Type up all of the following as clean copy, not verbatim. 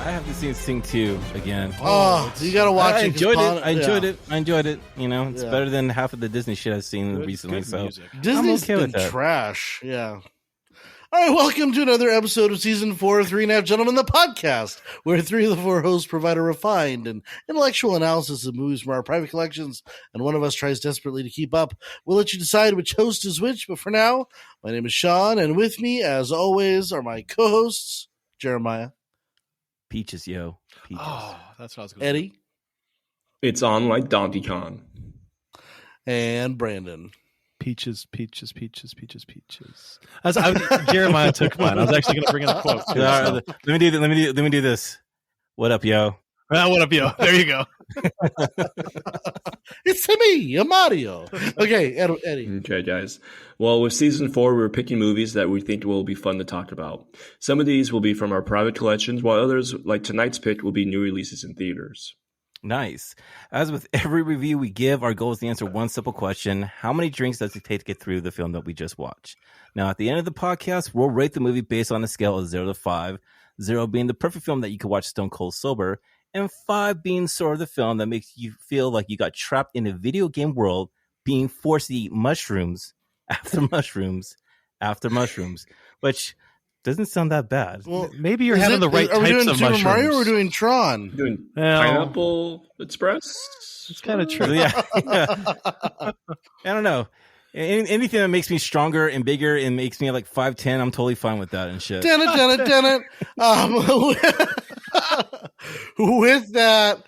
I have to see Sing 2 again. Oh, you gotta watch it. I enjoyed it. You know, it's better than half of the Disney shit I've seen recently. So Disney's okay with been that. trash. Yeah. All right, welcome to another episode of Season 4 of Three and a Half Gentlemen, the podcast, where three of the four hosts provide a refined and intellectual analysis of movies from our private collections, and one of us tries desperately to keep up. We'll let you decide which host is which, but for now, my name is Sean, and with me, as always, are my co-hosts, Jeremiah. Peaches, yo. Peaches. Oh, that's what I was going to Eddie. It's on like Donkey Kong. And Brandon. Peaches. Jeremiah took mine. I was actually going to bring in a quote. Let me do this. What up, yo? What up, yo? There you go. It's me, Mario. Okay, Eddie. Okay, guys. Well, with Season 4, we're picking movies that we think will be fun to talk about. Some of these will be from our private collections, while others, like tonight's pick, will be new releases in theaters. Nice. As with every review we give, our goal is to answer one simple question. How many drinks does it take to get through the film that we just watched? Now, at the end of the podcast, we'll rate the movie based on a scale of 0 to 5, 0 being the perfect film that you could watch stone cold sober, and 5 being sort of the film that makes you feel like you got trapped in a video game world being forced to eat mushrooms after mushrooms after mushrooms, which doesn't sound that bad. Well, maybe you're having the right types of mushrooms. Are we doing Super Mario or we're doing Tron? Doing Pineapple Express? It's kind of true. Yeah. I don't know. Anything that makes me stronger and bigger and makes me like 5'10", I'm totally fine with that and shit. Dun it. With that,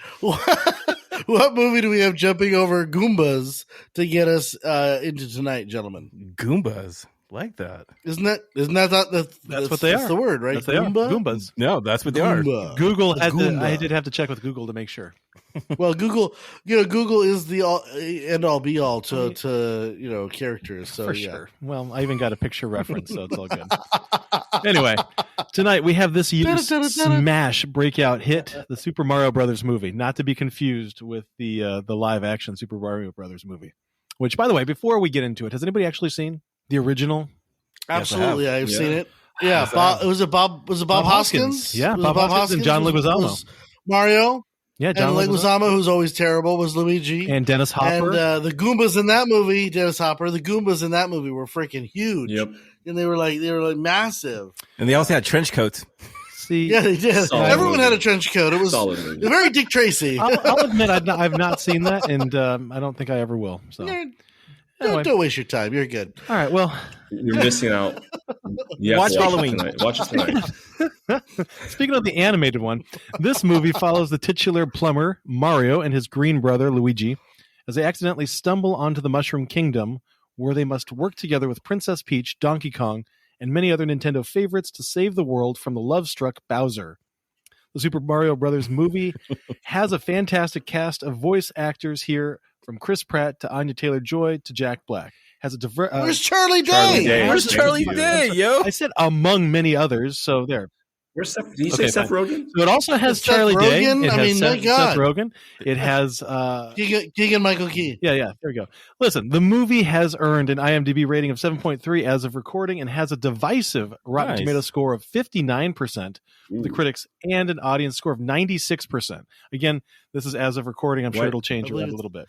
what movie do we have jumping over Goombas to get us into tonight, gentlemen? Goombas. Like that. Isn't that that's what they are? That's the word, right? That's they are. Goombas. No, that's what they are. Google had to, I did have to check with Google to make sure. Well, Google is the end all be all to characters. So for sure. Well, I even got a picture reference, so it's all good. Anyway, tonight we have this year's smash breakout hit, the Super Mario Brothers movie, not to be confused with the live action Super Mario Brothers movie. Which, by the way, before we get into it, has anybody actually seen the original? Absolutely, yes, I've seen it. Yeah, Bob Hoskins? Yeah, Bob Hoskins and John Leguizamo. Mario. Yeah, John Leguizamo, who's always terrible, was Luigi. And Dennis Hopper. And the Goombas in that movie, the Goombas in that movie were freaking huge. Yep. And they were like massive. And they also had trench coats. Yeah, they did. Solid Everyone movie. had a trench coat. It was very Dick Tracy. I'll admit I've not seen that, and I don't think I ever will. So. Anyway. Don't waste your time. You're good. All right. Well, you're missing out. Watch Halloween. Watch it tonight. Speaking of the animated one, this movie follows the titular plumber, Mario, and his green brother, Luigi, as they accidentally stumble onto the Mushroom Kingdom, where they must work together with Princess Peach, Donkey Kong, and many other Nintendo favorites to save the world from the love-struck Bowser. The Super Mario Brothers movie has a fantastic cast of voice actors here, from Chris Pratt to Anya Taylor-Joy to Jack Black. Has a Where's Charlie Day? Where's Charlie Day, yo? I said among many others, so there. Where's Seth? Did you say Seth Rogen? So it also has Charlie Day. It has Seth Rogen. It has Keegan-Michael Key. Yeah, there we go. Listen, the movie has earned an IMDb rating of 7.3 as of recording and has a divisive Rotten Tomato score of 59% for the critics and an audience score of 96%. Again, this is as of recording. I'm sure it'll change around a little bit.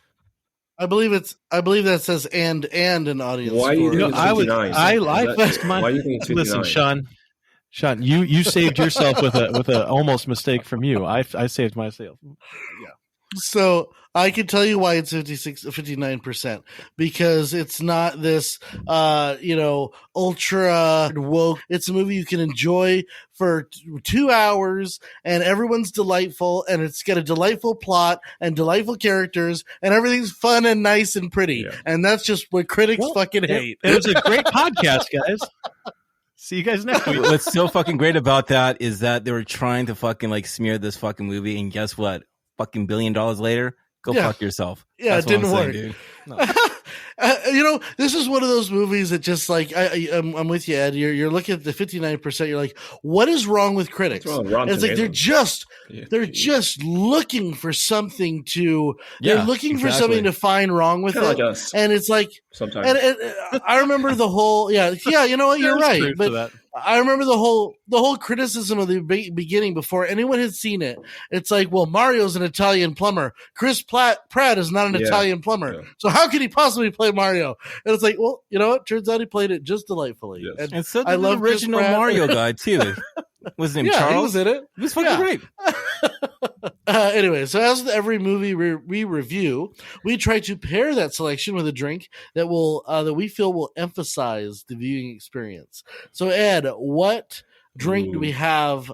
I believe that says and an audience. Why do you think it's 59? Why do you think it's 59? Listen, Sean, you saved yourself with a almost mistake from you. I saved myself. Yeah. So I can tell you why it's 59%, because it's not this, ultra woke. It's a movie you can enjoy for 2 hours, and everyone's delightful, and it's got a delightful plot and delightful characters, and everything's fun and nice and pretty. Yeah. And that's just what critics fucking hate. It was a great podcast, guys. See you guys next week. What's so fucking great about that is that they were trying to fucking smear this fucking movie, and guess what? Fucking $1 billion later, go fuck yourself. Yeah, that's it didn't work. Saying, no. This is one of those movies that just I'm with you, Ed. You're looking at the 59%. You're like, what is wrong with critics? It's like they're just looking for something to. They're looking for something to find wrong with it, like us. And it's like sometimes. And I remember the whole. Yeah. You know what? You're right, but I remember the whole criticism of the beginning before anyone had seen it. It's like, well, Mario's an Italian plumber. Chris Pratt is not an Italian plumber. Yeah. So how could he possibly play Mario? And it's like, well, you know what? Turns out he played it just delightfully. Yes. And so did the original Mario guy too. Was his name Charles? He was in it. He was fucking great. Anyway, so as with every movie we review, we try to pair that selection with a drink that will that we feel will emphasize the viewing experience. So, Ed, what drink do we have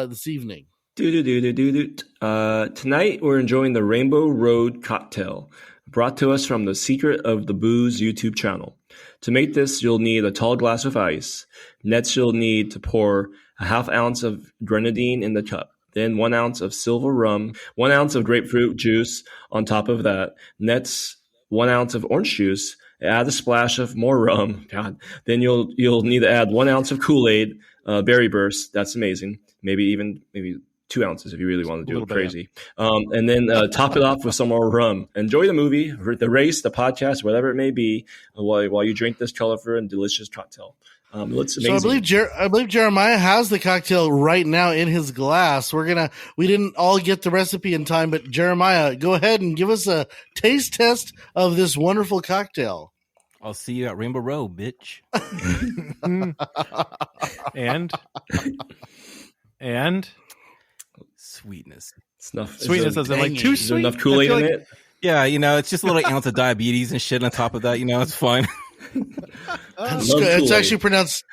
this evening? Tonight we're enjoying the Rainbow Road cocktail, brought to us from the Secret of the Booze YouTube channel. To make this, you'll need a tall glass of ice. Next, you'll need to pour a half ounce of grenadine in the cup. Then 1 ounce of silver rum, 1 ounce of grapefruit juice on top of that. Next, 1 ounce of orange juice. Add a splash of more rum. God. Then you'll need to add 1 ounce of Kool-Aid, Berry Burst. That's amazing. Maybe 2 ounces if you really want to do it crazy. And then top it off with some more rum. Enjoy the movie, the race, the podcast, whatever it may be, while you drink this colorful and delicious cocktail. Looks amazing. So I believe Jeremiah has the cocktail right now in his glass. We didn't all get the recipe in time, but Jeremiah, go ahead and give us a taste test of this wonderful cocktail. I'll see you at Rainbow Road, bitch. and sweetness. Sweetness isn't like too sweet. Enough Kool-Aid in it. Yeah, it's just a little ounce of diabetes and shit on top of that. It's fine. It's actually pronounced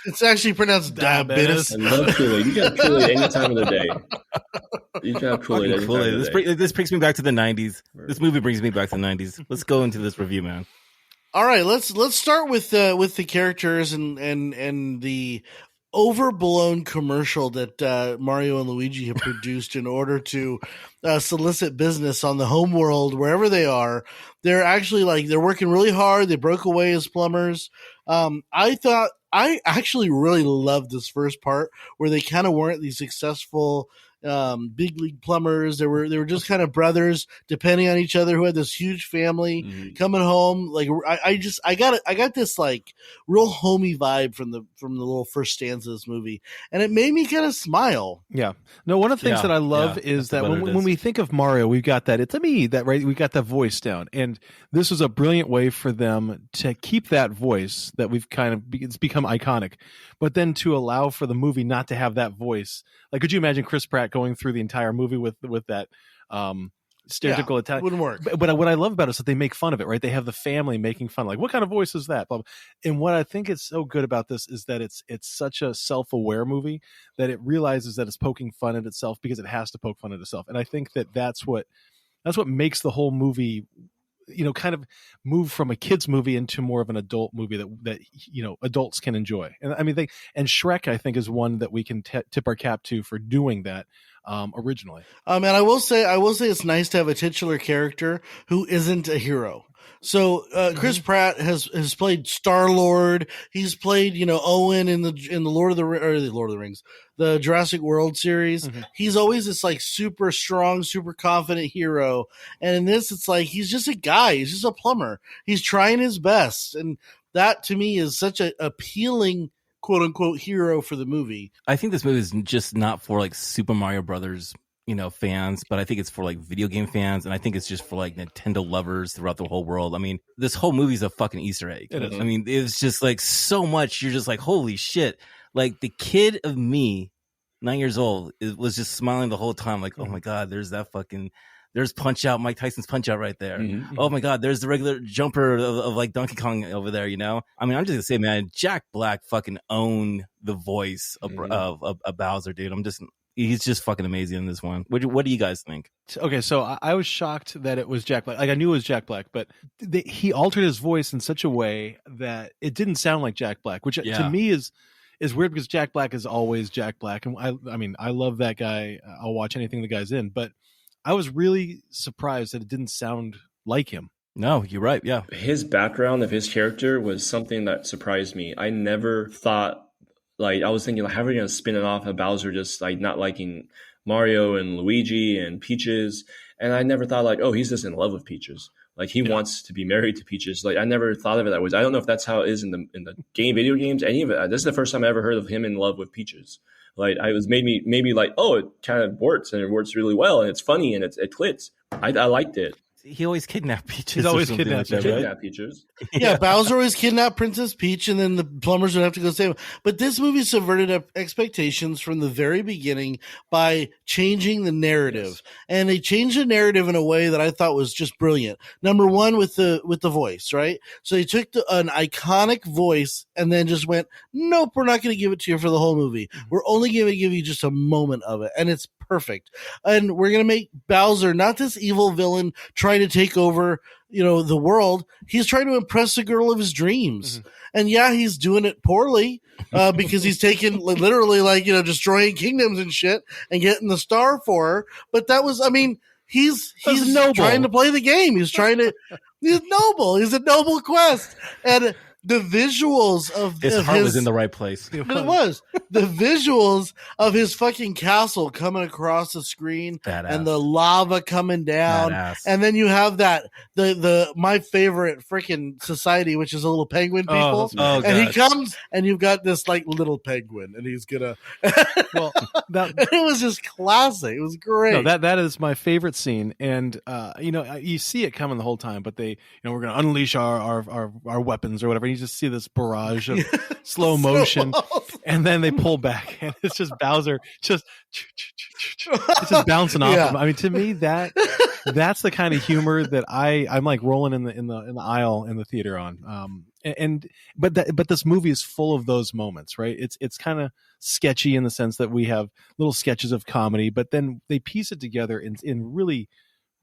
diabetes. I love Kool-Aid. You got Kool-Aid any time of the day. You can have Kool-Aid any time of the day. This brings me back to the 90s. This movie brings me back to the 90s. Let's go into this review, man. All right, let's start with the characters and the overblown commercial that Mario and Luigi have produced in order to solicit business on the home world wherever they are. They're actually they're working really hard. They broke away as plumbers. I actually really loved this first part where they kind of weren't these successful big league plumbers. They were just kind of brothers depending on each other who had this huge family coming home. I got this real homey vibe from the little first stanza of this movie, and it made me kind of smile. Yeah. No, one of the things that I love is that when we think of Mario, we've got that it's a me that right. We got that voice down, and this was a brilliant way for them to keep that voice that we've it's become iconic, but then to allow for the movie not to have that voice. Could you imagine Chris Pratt going through the entire movie with that stereotypical Italian? Wouldn't work. But what I love about it is that they make fun of it, right? They have the family making fun, what kind of voice is that? And what I think is so good about this is that it's such a self-aware movie that it realizes that it's poking fun at itself because it has to poke fun at itself. And I think that's what makes the whole movie, kind of move from a kid's movie into more of an adult movie that adults can enjoy. And I mean, and Shrek, I think, is one that we can tip our cap to for doing that originally. And I will say it's nice to have a titular character who isn't a hero. So Chris Pratt has played Star-Lord. He's played Owen in the Lord of the Rings, the Jurassic World series. Mm-hmm. He's always this super strong, super confident hero, and in this it's he's just a guy. He's just a plumber. He's trying his best, and that to me is such an appealing quote unquote hero for the movie. I think this movie is just not for Super Mario Brothers fans, but I think it's for video game fans, and I think it's just for Nintendo lovers throughout the whole world. I mean, this whole movie's a fucking Easter egg. It is. I mean, it's just so much. You're just holy shit. The kid of me, 9 years old, was just smiling the whole time. Oh my God, there's Punch Out, Mike Tyson's Punch Out right there. Mm-hmm. Oh my God, there's the regular jumper of Donkey Kong over there, I mean, I'm just gonna say, man, Jack Black fucking owned the voice of Bowser, dude. He's just fucking amazing in this one. What do you guys think? Okay, so I was shocked that it was Jack Black. I knew it was Jack Black, but he altered his voice in such a way that it didn't sound like Jack Black, which to me is weird because Jack Black is always Jack Black, and I mean I love that guy. I'll watch anything the guy's in, but I was really surprised that it didn't sound like him. No, you're right. Yeah, his background of his character was something that surprised me. I never thought. I was thinking, how are we going to spin it off of Bowser just not liking Mario and Luigi and Peaches? And I never thought he's just in love with Peaches. Like he wants to be married to Peaches. Like I never thought of it that way. I don't know if that's how it is in the video games, any of it. This is the first time I ever heard of him in love with Peaches. Like I was maybe like, oh, it kind of works and it works really well and it's funny and it clicks. I liked it. He always kidnapped Peaches. He's always kidnapped Peaches. Yeah, Bowser always kidnapped Princess Peach, and then the plumbers would have to go save him. But this movie subverted expectations from the very beginning by changing the narrative, Yes. and they changed the narrative in a way that I thought was just brilliant. Number one, with the voice, right? So they took an iconic voice and then just went, "Nope, we're not going to give it to you for the whole movie. We're only going to give you just a moment of it," and it's perfect. And we're going to make Bowser not this evil villain trying to take over, the world. He's trying to impress the girl of his dreams. Mm-hmm. And yeah, he's doing it poorly because he's taking literally destroying kingdoms and shit and getting the star for her. But that was, he's noble. trying to play the game. He's noble. He's a noble quest. And the visuals of His heart was in the right place. It was. The visuals of his fucking castle coming across the screen Badass. and the lava coming down. Badass. And then you have my favorite freaking society, which is a little penguin people. And he comes and you've got this like little penguin and he's gonna it was just classic. It was great. No, that is my favorite scene. And you see it coming the whole time, but they we're gonna unleash our weapons or whatever. You just see this barrage of slow motion, and then they pull back, and it's just Bowser just bouncing off him. I mean, to me, that's the kind of humor that I'm like rolling in the aisle in the theater on. But this movie is full of those moments, right? It's kind of sketchy in the sense that we have little sketches of comedy, but then they piece it together in really,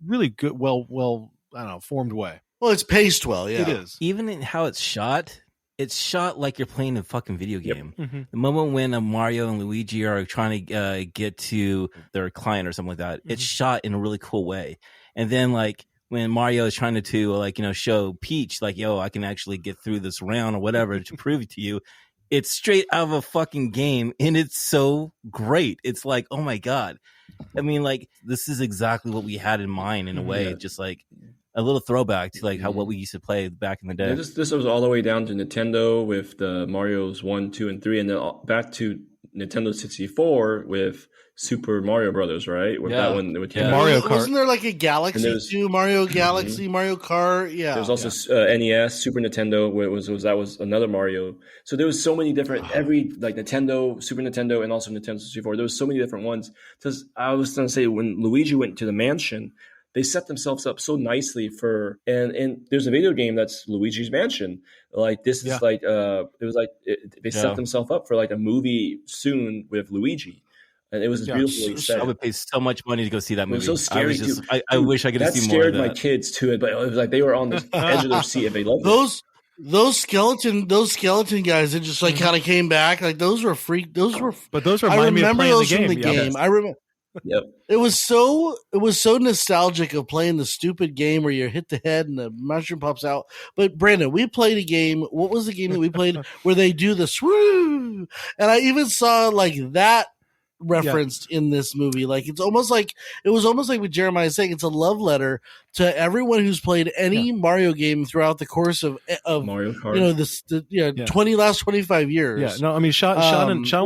really good, well, I don't know, formed way. Well, it's paced well, yeah. It is. Even in how it's shot like you're playing a fucking video game. Yep. Mm-hmm. The moment when Mario and Luigi are trying to get to their client or something like that, it's shot in a really cool way. And then like when Mario is trying to show Peach like, yo, I can actually get through this round or whatever to prove it to you. It's straight out of a fucking game and it's so great. It's like, oh my God. I mean, like this is exactly what we had in mind in a way, just like a little throwback to like what we used to play back in the day. Yeah, this was all the way down to Nintendo with the Mario's 1, 2, and 3, and then back to Nintendo 64 with Super Mario Brothers, right? With that one, with Mario Kart. Wasn't there like a Galaxy too? Mario Galaxy, Mario Kart, yeah. There's also NES, Super Nintendo. Where that was another Mario. So there was so many different like Nintendo, Super Nintendo, and also Nintendo 64. There was so many different ones. Because I was going to say when Luigi went to the mansion, they set themselves up so nicely for and there's a video game that's Luigi's Mansion. Like this is like it was like they set themselves up for like a movie soon with Luigi. And it was beautifully set. I would pay so much money to go see that movie. It was so scary. I wish I could have seen more of that. That scared my kids too, but it was like they were on the edge of their seat and they loved it. Those skeleton guys that just like kind of came back, like those were freak. But those remind me of playing the game. From the game. I remember. Yep. It was so nostalgic of playing the stupid game where you hit the head and the mushroom pops out. But Brandon, we played a game. What was the game that we played where they do the swoo? And I even saw like that referenced in this movie. Like it was almost like what Jeremiah is saying. It's a love letter to everyone who's played any Mario game throughout the course of Mario Kart. 25 years. Yeah, no, I mean Sean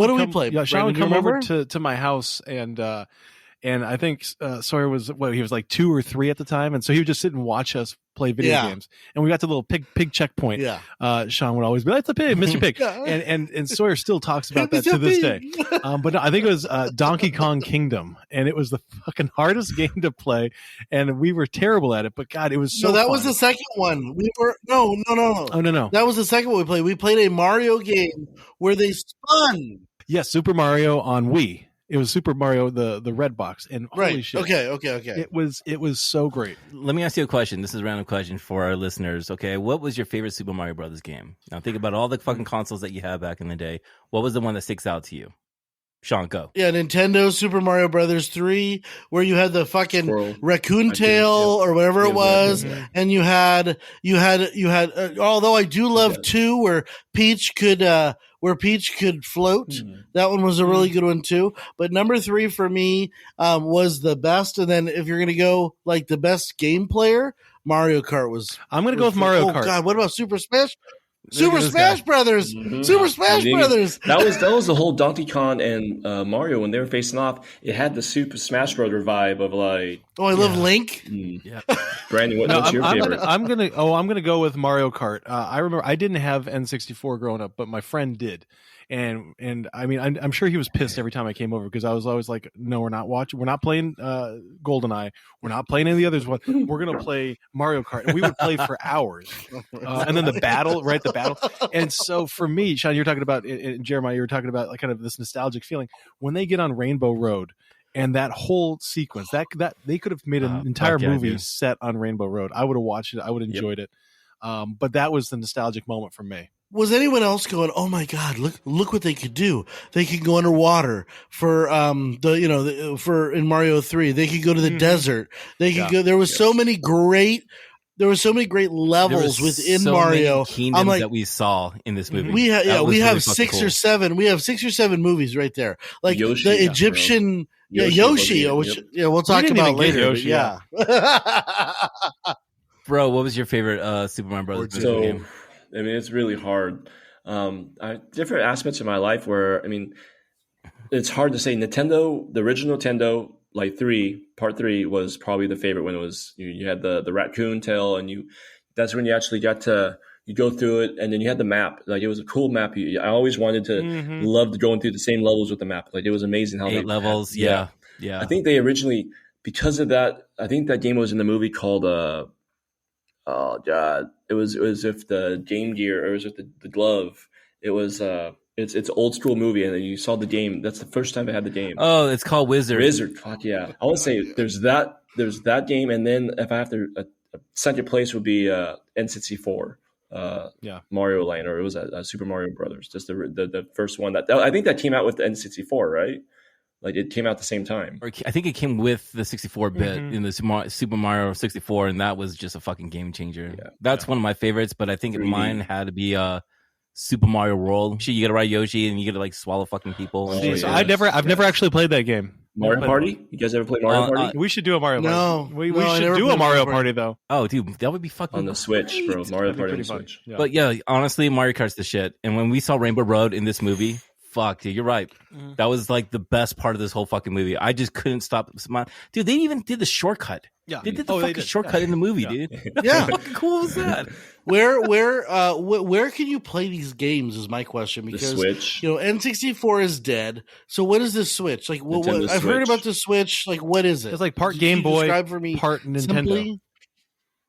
what do we play? Yeah, Sean would come over to my house and I think Sawyer was he was like 2 or 3 at the time, and so he would just sit and watch us play video games. And we got to the little pig checkpoint. Yeah. Sean would always be like, "That's a pig, Mr. Pig," and Sawyer still talks about that to this day. But no, I think it was Donkey Kong Kingdom, and it was the fucking hardest game to play, and we were terrible at it. But God, it was so. No, that fun. was the second one. We were no. Oh no. That was the second one we played. We played a Mario game where they spun. Yes, Super Mario on Wii. It was Super Mario, the red box, and holy shit! Okay. It was so great. Let me ask you a question. This is a random question for our listeners. Okay, what was your favorite Super Mario Brothers game? Now think about all the fucking consoles that you had back in the day. What was the one that sticks out to you? Sean, go. Yeah, Nintendo Super Mario Brothers 3, where you had the fucking raccoon tail or whatever it was, and you had. Although I do love 2, where Peach could float. That one was a really good one too. But number 3 for me was the best. And then if you're gonna go like the best game player, Mario Kart was. I'm gonna go with Mario Kart. Oh God, what about Super Smash? Super Smash Brothers. Mm-hmm. Super Smash Brothers. That was the whole Donkey Kong and Mario when they were facing off. It had the Super Smash Brother vibe of like. Oh, I love Link. Yeah. Brandon, what's your favorite? I'm gonna go with Mario Kart. I remember I didn't have N64 growing up, but my friend did. And I mean, I'm sure he was pissed every time I came over because I was always like, no, we're not playing GoldenEye. We're not playing any of the others. We're going to play Mario Kart. And we would play for hours. And then the battle. And so for me, Sean, you're talking about, and Jeremiah, you were talking about like kind of this nostalgic feeling. When they get on Rainbow Road and that whole sequence, that they could have made an entire movie set on Rainbow Road. I would have watched it. I would have enjoyed it. But that was the nostalgic moment for me. Was anyone else going, oh my God, look what they could do. They could go underwater for in Mario 3. They could go to the desert. They could go. There was so many great levels within Mario. I'm like, that we saw in this movie. We have really 6 or 7. We have 6 or 7 movies right there. Like Yoshi, the Egyptian Yoshi, which we'll talk about later. Yoshi, yeah. Bro, what was your favorite Super Mario Brothers game? I mean, it's really hard. Different aspects of my life where, I mean, it's hard to say. Nintendo, the original Nintendo, like part 3 was probably the favorite when it was, you had the raccoon tail and that's when you actually got to, you go through it and then you had the map. Like it was a cool map. I always wanted to love going through the same levels with the map. Like it was amazing how 8 levels. Yeah. I think they originally, because of that, I think that game was in the movie called, oh God! It was with the Game Gear, or it was with the glove. It was it's an old school movie, and you saw the game. That's the first time I had the game. Oh, it's called Wizard. Fuck yeah! I want to say there's that game, and then if I have to, second place would be N64. Mario Land, or it was Super Mario Brothers. Just the first one that I think that came out with the N64, right? Like it came out at the same time. I think it came with the 64-bit in the Super Mario 64, and that was just a fucking game changer. Yeah. That's one of my favorites, but I think mine had to be Super Mario World. You get to ride Yoshi, and you get to like swallow fucking people. So I've never actually played that game. Mario Party? You guys ever play Mario Party? We should do a Mario Party. No, we should do a Mario Party though. Oh, dude, that would be fucking on the Switch, bro. Mario Party on the Switch. Yeah. But yeah, honestly, Mario Kart's the shit. And when we saw Rainbow Road in this movie. Fuck, dude, you're right. That was like the best part of this whole fucking movie. I just couldn't stop smiling. Dude, they even did the shortcut. Yeah, they did the fucking shortcut in the movie, dude. Yeah, how fucking cool was that? Where can you play these games? Is my question, because the Switch. N64 is dead. So what is this Switch? Like, I've heard about the Switch. Like, what is it? It's like part Game Boy, part Nintendo. Simply?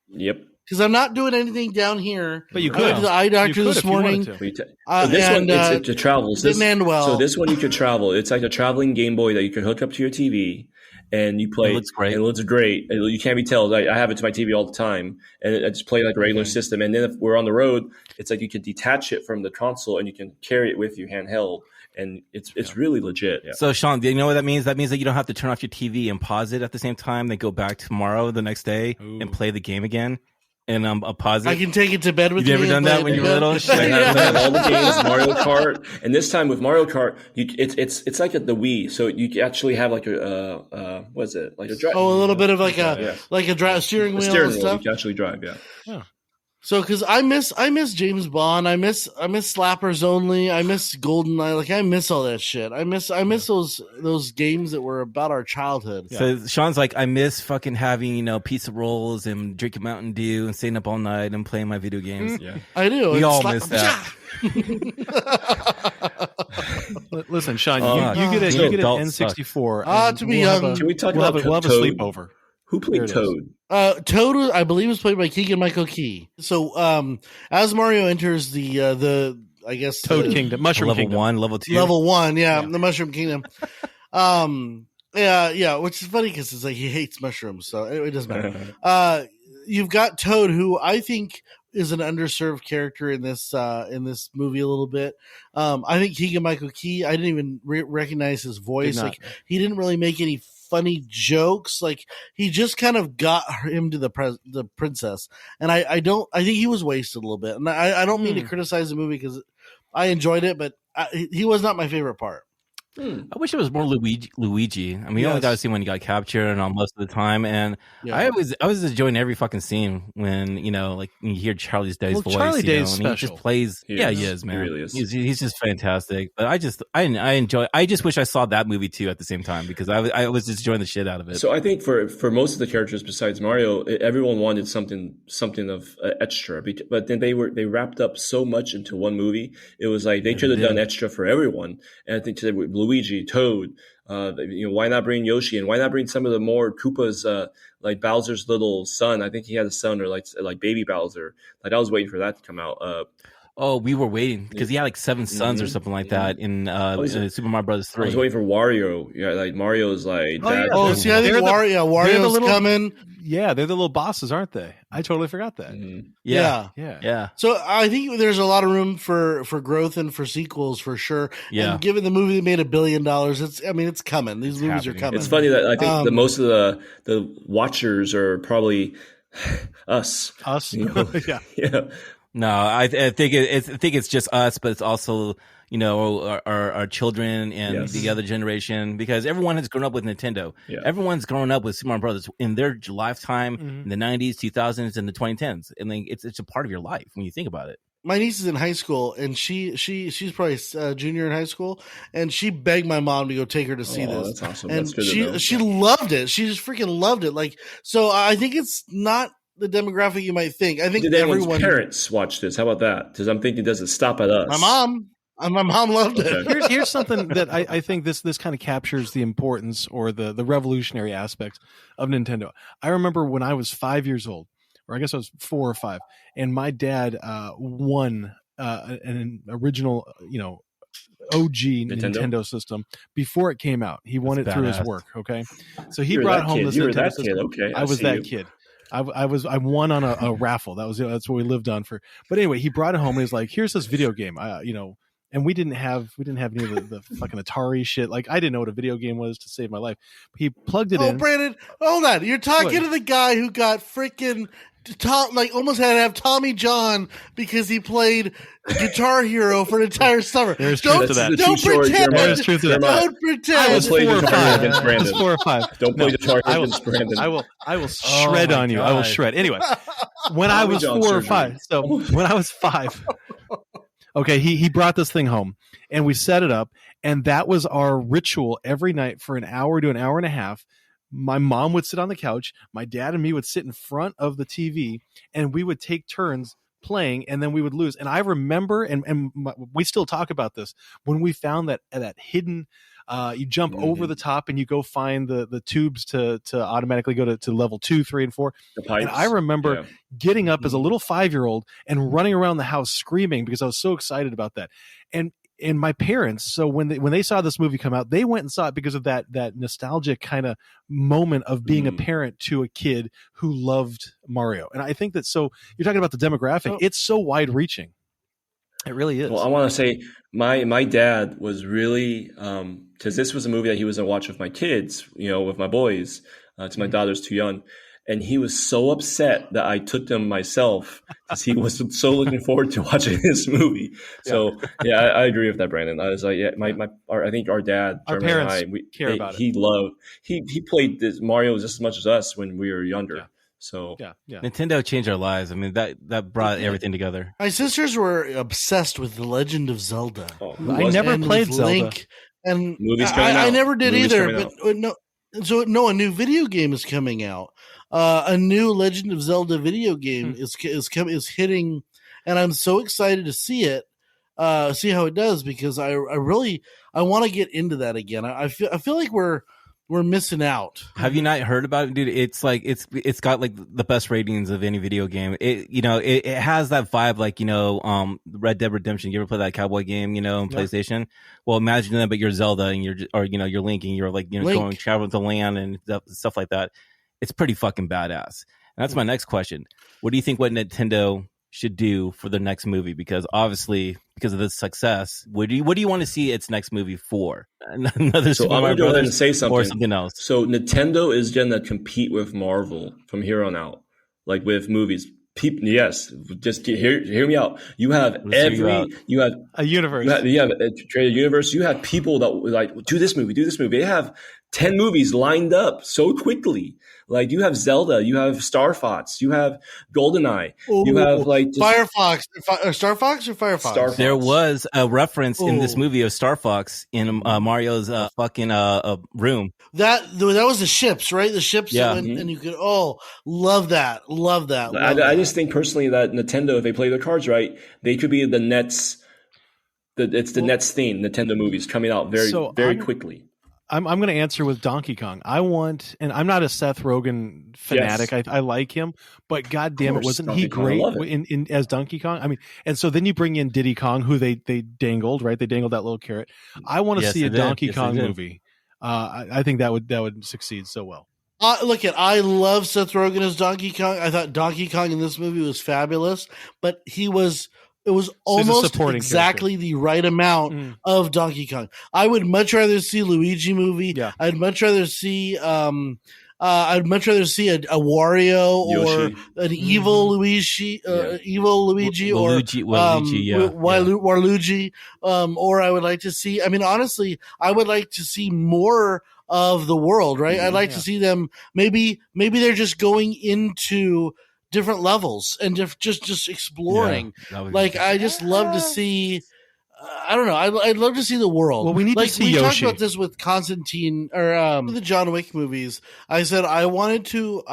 Yep. Because I'm not doing anything down here. But you could. I went to the eye doctor this morning. So this one, it's to travel. So this one you could travel. It's like a traveling Game Boy that you can hook up to your TV and you play. It looks great. It looks great. You can't be told. I have it to my TV all the time, and I just play like a regular system. And then if we're on the road, it's like you can detach it from the console and you can carry it with you handheld. And it's really legit. Yeah. So, Sean, do you know what that means? That means that you don't have to turn off your TV and pause it at the same time. Then go back tomorrow, the next day, and play the game again. And I'll pause it. I can take it to bed with you. Have you ever done that when you were little? All the games, Mario Kart, and this time with Mario Kart, it's like the Wii. So you actually have like a what is it? Like a drive? Oh, a little bit of like a steering wheel and stuff. You can actually drive. Yeah. So, because I miss James Bond, I miss Slappers Only, I miss GoldenEye, like I miss all that shit. I miss those games that were about our childhood. Yeah. So Sean's like, I miss fucking having pizza rolls and drinking Mountain Dew and staying up all night and playing my video games. Yeah, I do. We all miss that. Listen, Sean, you get an N64. To be young, can we talk about Toad? We'll have a sleepover. Who played Toad? Toad, I believe, was played by Keegan-Michael Key. So, as Mario enters the I guess Toad Kingdom, Mushroom level Kingdom. 1, level 2, level 1, the Mushroom Kingdom. Which is funny because it's like he hates mushrooms, so it doesn't matter. You've got Toad, who I think is an underserved character in this movie a little bit. I think Keegan-Michael Key, I didn't even recognize his voice. Like he didn't really make any funny jokes. Like he just kind of got him to the princess, and I think he was wasted a little bit. And I don't mean to criticize the movie because I enjoyed it, but he was not my favorite part. I wish it was more Luigi. I mean, you only got to see when he got captured and all most of the time. And I was enjoying every fucking scene when like you hear Charlie's Day's voice. Charlie Day's and special. He just plays. He is, man. He really is. He's just fantastic. But I enjoy. I just wish I saw that movie too at the same time because I was just enjoying the shit out of it. So I think for most of the characters besides Mario, everyone wanted something of extra. But then they wrapped up so much into one movie. It was like they should have done extra for everyone. And I think today with Luigi, Toad, why not bring Yoshi, and why not bring some of the more Koopas, like Bowser's little son? I think he had a son, or like baby Bowser. Like I was waiting for that to come out. We were waiting because he had like 7 sons or something like that in Super Mario Bros. 3. I was waiting for Wario. Yeah, like Mario's like. I think Wario's coming. Yeah, they're the little bosses, aren't they? I totally forgot that. Mm-hmm. Yeah. So I think there's a lot of room for growth and for sequels for sure. Yeah. And given the movie that made $1 billion, it's coming. These movies are coming. It's funny that I think the most of the watchers are probably us. Yeah. No, I think it's just us, but it's also our children and the other generation, because everyone has grown up with Nintendo. Yeah. Everyone's grown up with Super Mario Brothers in their lifetime in the 90s, 2000s, and the 2010s, and it's a part of your life when you think about it. My niece is in high school, and she's probably junior in high school, and she begged my mom to go take her to see this. That's awesome. And that's good to know. she loved it. She just freaking loved it. Like, so I think it's not the demographic you might think. I think did everyone's parents watch this? How about that? Because I'm thinking, does it stop at us? My mom loved it. Here's something that I think this kind of captures the importance or the revolutionary aspects of Nintendo. I remember when I was 5 years old, or I guess I was 4 or 5, and my dad won an original, OG Nintendo system before it came out. He won it through his work. Okay, so he brought home this Nintendo system. Okay, I was that kid. I won on a raffle. That's what we lived on for. But anyway, he brought it home and he's like, "Here's this video game." And we didn't have any of the fucking Atari shit. Like, I didn't know what a video game was to save my life. He plugged it in. Oh, Brandon, hold on. You're talking to the guy who got freaking almost had to have Tommy John because he played Guitar Hero for an entire summer. There's truth to that. Don't pretend. There's truth to that. Don't pretend. I was 4 or 5. Against Brandon. 4 or 5. Don't play Guitar Hero against Brandon. I will shred on you. I will shred. Anyway, when I was 4 or 5. So when I was 5. Okay, he brought this thing home, and we set it up, and that was our ritual every night for an hour to an hour and a half. My mom would sit on the couch, my dad and me would sit in front of the TV, and we would take turns playing, and then we would lose. And I remember, and we still talk about this, when we found that hidden, you jump over the top and you go find the tubes to automatically go to level 2, 3, and 4. And I remember getting up as a little 5-year-old and running around the house screaming because I was so excited about that. And my parents, so when they saw this movie come out, they went and saw it because of that nostalgic kind of moment of being a parent to a kid who loved Mario. And I think that, so you're talking about the demographic, it's so wide reaching. It really is. Well, I want to say my dad was really, because this was a movie that he was going to watch with my kids, with my boys, because my daughter's too young. And he was so upset that I took them myself because he was so looking forward to watching this movie. So I agree with that, Brandon. I was like, I think our dad, our Jeremy, parents and I, care about it. He played this Mario just as much as us when we were younger. Yeah. So Nintendo changed our lives. I mean, that brought everything together. My sisters were obsessed with The Legend of Zelda. I never played Zelda. Link, and movies coming out. I never did either. But no, a new video game is coming out. A new Legend of Zelda video game is hitting, and I'm so excited to see it, see how it does, because I want to get into that again. I feel like we're missing out. Have you not heard about it, dude? It's like it's got like the best ratings of any video game. It has that vibe, like Red Dead Redemption. You ever play that cowboy game, on PlayStation? Well, imagine that, but you're Zelda and you're Link and you're like going traveling to land and stuff like that. It's pretty fucking badass. And that's my next question. What do you think what Nintendo should do for the next movie? Because obviously, because of this success, what do you want to see its next movie for? Another so I'm going to go ahead and say something. Or something else. So Nintendo is going to compete with Marvel from here on out, like with movies. Yes, just hear me out. You have Let's hear you A universe. you have a created universe. You have people that like do this movie. They have 10 movies lined up so quickly. Like you have Zelda, you have Star Fox, you have GoldenEye, you have like just Firefox, Star Fox or Firefox? Star Fox. There was a reference in this movie of Star Fox in Mario's fucking room. That was the ships, right? The ships, Yeah. that went, and you could love that. I just think personally that Nintendo, if they play their cards right, they could be the Nets. It's the Nets theme. Nintendo movies coming out very quickly. I'm going to answer with Donkey Kong. I want, and I'm not a Seth Rogen fanatic. Yes. I like him, but God damn it, wasn't he great in as Donkey Kong? I mean, and so then you bring in Diddy Kong, who they dangled, right? They dangled that little carrot. I want to see a Donkey Kong movie. I think that would succeed so well. I love Seth Rogen as Donkey Kong. I thought Donkey Kong in this movie was fabulous, but it was almost exactly the right amount of Donkey Kong. I would much rather see Luigi movie. Yeah. I'd much rather see a Wario Yoshi. or an evil Luigi, Waluigi. Or I would like to see. I mean, honestly, I would like to see more of the world. Right? I'd like to see them. Maybe they're just going into different levels and just exploring. Like I just love to see. I don't know. I'd love to see the world. Well, we need to see Yoshi. We talked about this with Constantine or the John Wick movies. I said I wanted to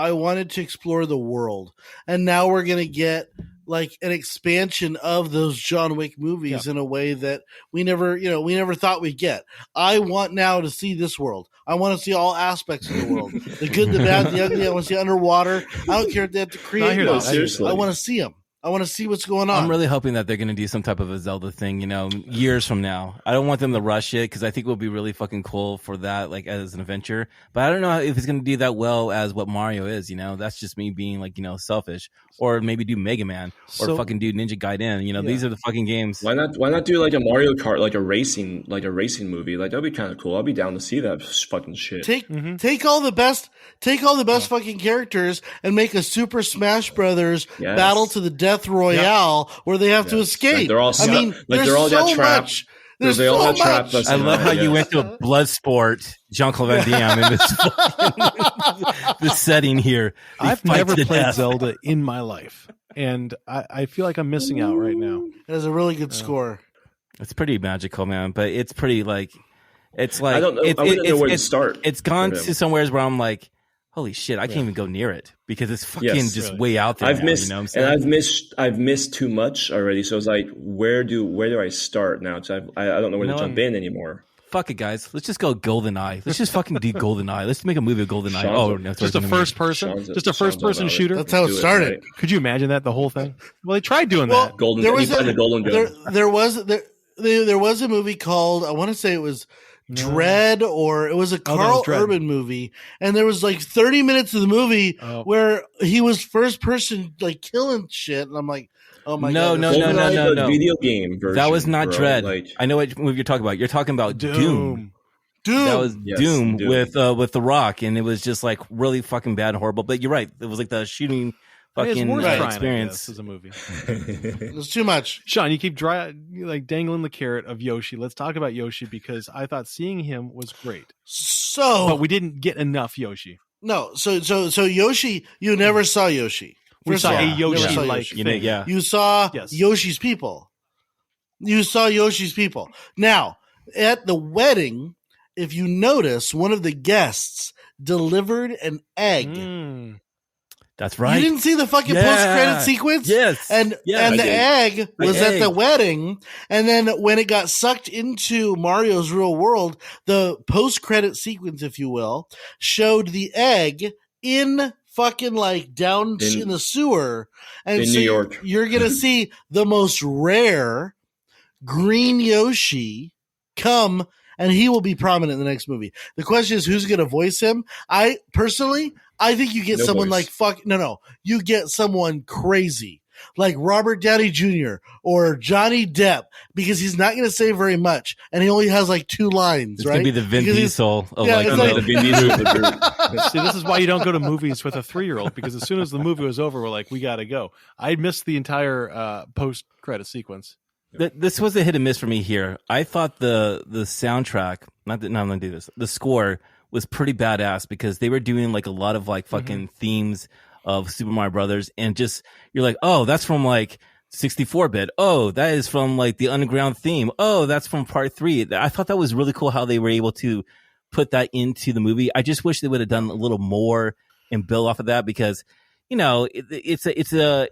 explore the world, and now we're gonna get like an expansion of those John Wick movies in a way that we never thought we'd get. I want now to see this world. I want to see all aspects of the world. The good, the bad, the ugly. I want to see underwater. I don't care if they have to create those. Seriously. I want to see them. I want to see what's going on. I'm really hoping that they're going to do some type of a Zelda thing, years from now. I don't want them to rush it because I think it would be really fucking cool for that, like as an adventure. But I don't know if it's going to do that well as what Mario is. That's just me being like selfish. Or maybe do Mega Man or fucking do Ninja Gaiden. These are the fucking games. Why not do like a Mario Kart, like a racing movie? Like that'd be kind of cool. I'll be down to see that fucking shit. Take all the best fucking characters and make a Super Smash Brothers battle to the death royale where they have to escape. Like they're all they're all got trapped. There's so much. I love how you went to a blood sport, Jean-Claude Van Damme, in this setting here. I've never played Zelda in my life, and I feel like I'm missing out right now. It has a really good score. It's pretty magical, man, but it's pretty like it's like I don't know. I wouldn't know where to start. It's gone to somewhere where I'm like, holy shit, I can't even go near it because it's fucking way out there. I've missed too much already. So it's like, where do I start now? So I don't know where to jump in anymore. Fuck it, guys. Let's just go GoldenEye. Let's just fucking do GoldenEye. Let's make a movie of GoldenEye. No, just a first person shooter. That's how it started. Right. Could you imagine that the whole thing? Well, they tried doing that. There was a movie called, I want to say it was Dread, or it was a Carl Urban movie, and there was like 30 minutes of the movie where he was first person like killing shit, and I'm like, oh my god, no, video game version. That was not Dread. I know what movie you're talking about. You're talking about Doom. That was Doom with The Rock, and it was just like really fucking bad and horrible. But you're right, it was like the shooting fucking experience as a movie. It was too much. Sean, you keep dangling the carrot of Yoshi. Let's talk about Yoshi because I thought seeing him was great. But we didn't get enough Yoshi. No, so Yoshi, you never saw Yoshi. We saw a Yoshi like thing. You saw Yoshi's people. You saw Yoshi's people. Now, at the wedding, if you notice, one of the guests delivered an egg. That's right. You didn't see the fucking post-credit sequence? Yes. And the egg was at the wedding, and then when it got sucked into Mario's real world, the post-credit sequence, if you will, showed the egg in fucking like down in the sewer. And in so New York. You're going to see the most rare green Yoshi come, and he will be prominent in the next movie. The question is, who's going to voice him? I think you get someone like you get someone crazy. like Robert Downey Jr. or Johnny Depp, because he's not going to say very much, and he only has like 2 lines. It's right? gonna be the Vin Because he's- Diesel of Yeah, like, it's you know, like- the Vin Diesel of the group. See, this is why you don't go to movies with a 3-year-old, because as soon as the movie was over, we're like, we got to go. I missed the entire post-credit sequence. This was a hit and miss for me here. I thought the soundtrack, I'm gonna do this. The score was pretty badass because they were doing like a lot of like fucking themes of Super Mario Brothers, and just you're like, oh, that's from like 64-bit. Oh, that is from like the Underground theme. Oh, that's from Part 3. I thought that was really cool how they were able to put that into the movie. I just wish they would have done a little more and build off of that, because you know, it's a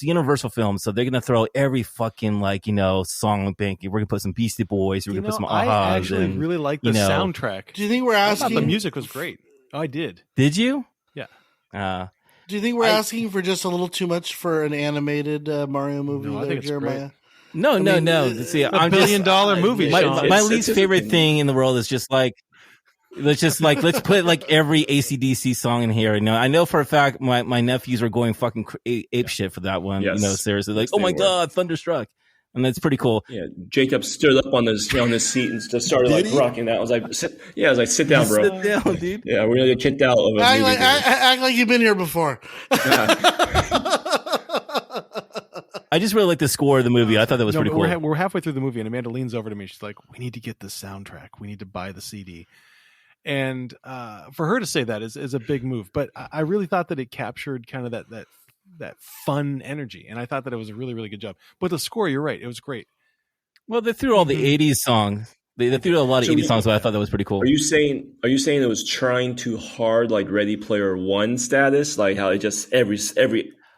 Universal film, so they're gonna throw every fucking like, you know, song bank. We're gonna put some Beastie Boys. We're gonna put some I Ahas. actually And, really like the you know, soundtrack. Do you think we're I thought asking? the music was great. Oh, I did. Did you? Yeah. Do you think we're asking for just a little too much for an animated Mario movie? No, I there, think it's Jeremiah? No, mean, See, A I'm $1 just billion movie, my Sean. my It's least just- favorite thing in the world is just like let's put like every AC/DC song in here. You know, I know for a fact my nephews were going fucking ape shit for that one. Yes. You know, seriously, like, Yes, oh my they were. god, Thunderstruck, and that's pretty cool. Yeah, Jacob stood up on his seat and just started Did like he? rocking that. I was like, sit down, bro. Sit down, dude. Yeah, we're gonna get kicked out of a Act movie. like, act like you've been here before. I just really like the score of the movie. I thought that was No, pretty but cool. we're halfway through the movie, and Amanda leans over to me. She's like, "We need to get the soundtrack. We need to buy the CD." And for her to say that is a big move. But I really thought that it captured kind of that fun energy, and I thought that it was a really, really good job. But the score, you're right, it was great. Well, they threw all the '80s songs. They threw a lot of So '80s we- songs, but I thought that was pretty cool. Are you saying it was trying too hard, like Ready Player One status, like how it just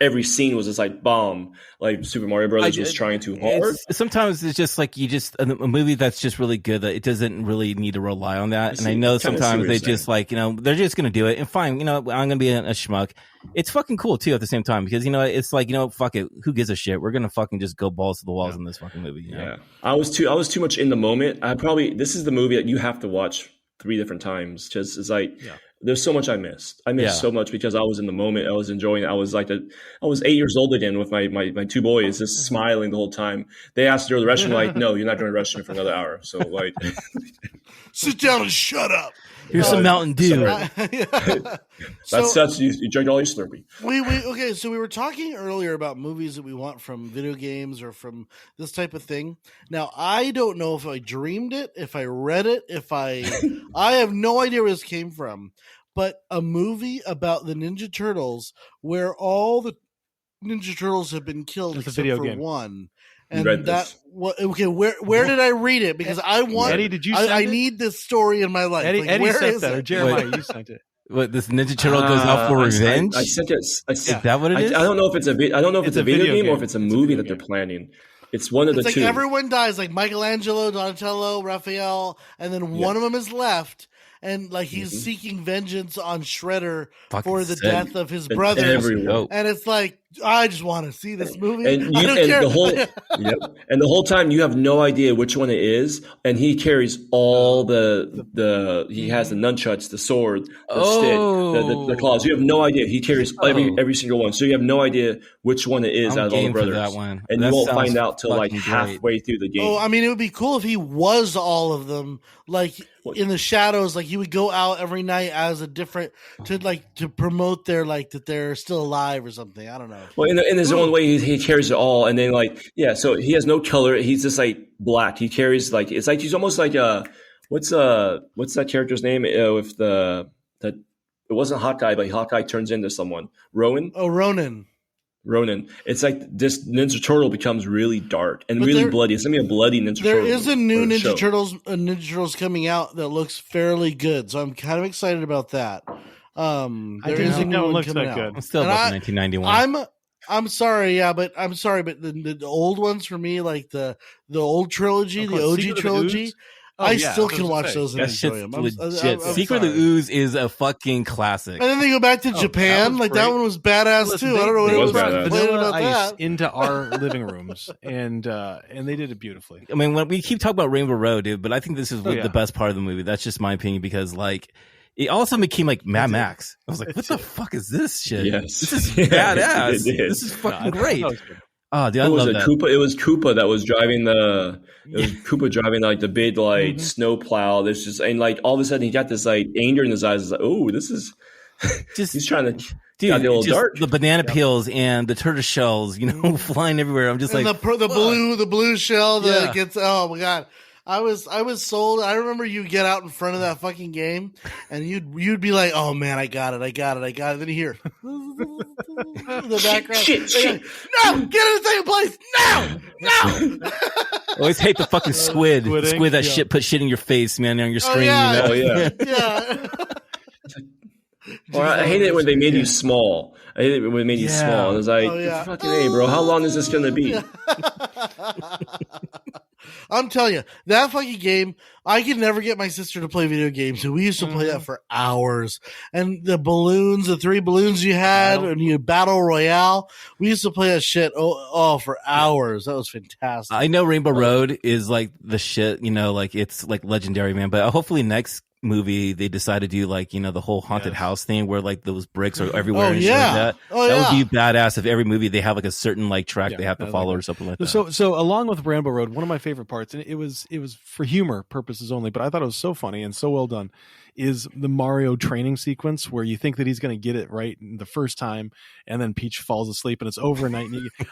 every scene was just like bomb, like Super Mario Brothers was trying too hard? Sometimes it's just like a movie that's just really good that it doesn't really need to rely on that. And I know sometimes they just like, you know, they're just going to do it and fine. You know, I'm going to be a schmuck. It's fucking cool too at the same time, because, you know, it's like, you know, fuck it. Who gives a shit? We're going to fucking just go balls to the walls in this fucking movie. You know? Yeah, I was too much in the moment. This is the movie that you have to watch 3 different times. Just it's like, there's so much I missed. I missed so much because I was in the moment. I was enjoying it. I was 8 years old again with my 2 boys, just smiling the whole time. They asked to go to the restroom, like, no, you're not going to the restroom for another hour. So like, Sit down and shut up. Here's some Mountain Dew. that's such you drank all your Slurpee. Okay, so we were talking earlier about movies that we want from video games or from this type of thing. Now, I don't know if I dreamed it, if I read it, I have no idea where this came from, but a movie about the Ninja Turtles where all the Ninja Turtles have been killed It's a except video for game. one. You And read that this. okay, where did I read it? Because I want Eddie, did you send I it? need this story in my life. Eddie, Like, Eddie where sent is that, it? or Jeremiah, you sent it. What, this Ninja Turtle goes out for revenge? I sent it. Is that what it is? I don't know if it's I don't know if it's a video game or if it's a movie video that they're game. planning. It's one of It's the like two. everyone dies, like Michelangelo, Donatello, Raphael, and then one of them is left, and like he's seeking vengeance on Shredder Fucking for the sick. death of his And brothers. everyone. Dope. And it's like, I just want to see this movie. And I you don't and care. the whole and the whole time you have no idea which one it is, and he carries all the he has the nunchucks, the sword, the stick, the claws. You have no idea. He carries every single one, so you have no idea which one it is I'm out of all the game for brothers. that one. And That you won't sounds find out till like fucking great. halfway through the game. Oh, I mean, it would be cool if he was all of them, like in the shadows. Like he would go out every night as a different to promote their like that they're still alive or something. I don't know. Well, in his own way, he carries it all, and then so he has no color. He's just like black. He carries like it's like he's almost like what's that character's name? With it wasn't Hawkeye, but Hawkeye turns into someone. Rowan. Oh, Ronan. It's like this Ninja Turtle becomes really dark and But really there- bloody. It's gonna be a bloody Ninja There Turtle. is a new show. Ninja Turtles coming out that looks fairly good, so I'm kind of excited about that. There didn't is a think new that one one looks coming that out. good. I'm still And about I- 1991. I'm sorry, but the old ones for me, like the old trilogy, Of the course, OG Secret of the trilogy, Ooze? I yeah, still I was can gonna watch say. those and That enjoy shit's them. legit. I'm Secret of the sorry. Ooze is a fucking classic. And then they go back to that Japan, was like that great. one was badass Listen, too. I don't know what they it was brought complaining Vanilla about Ice that. into our living rooms, and they did it beautifully. I mean, when we keep talking about Rainbow Road, dude, but I think this is Oh, yeah. the best part of the movie. That's just my opinion, because like, It also became like Mad Max. I was like, what the fuck is this shit? Yes. This is Yeah, badass. it did. This is fucking great. That was good. Oh, dude, I Who was love it? that. Koopa. It was Koopa that was driving the. It was Koopa driving like the big like snow plow. There's just and like all of a sudden he got this like anger in his eyes. It's like, oh, this is. Just he's trying to. dude, got the old just dart. the banana peels and the turtle shells, flying everywhere. I'm just And like the blue shell that Yeah. gets. Oh my god. I was sold. I remember you get out in front of that fucking game, and you'd be like, "Oh man, I got it." Then you hear the background. Shit. No, get in the second place. No. I always hate the fucking squid. Squid ink, Squid that yeah. shit put shit in your face, man, on your screen. yeah. Oh yeah. Yeah. Or I hate it when they made you small. I hate it when they made you Yeah. small. And it's like, Oh, yeah. fucking hey, bro, how long is this gonna be? I'm telling you, that fucking game, I could never get my sister to play video games. And we used to play that for hours. And the balloons, the 3 balloons you had, and you Battle Royale, we used to play that shit for hours. That was fantastic. I know Rainbow Road is like the shit, like it's like legendary, man. But hopefully next movie they decide to do like the whole haunted house thing where like those bricks are everywhere. Oh, and shit yeah. like that. Oh, That yeah. would be badass if every movie they have like a certain like track Yeah, they have to I follow like or something like that. So along with Rainbow Road, one of my favorite parts, and it was for humor purposes only, but I thought it was so funny and so well done, is the Mario training sequence where you think that he's going to get it right the first time, and then Peach falls asleep and it's overnight.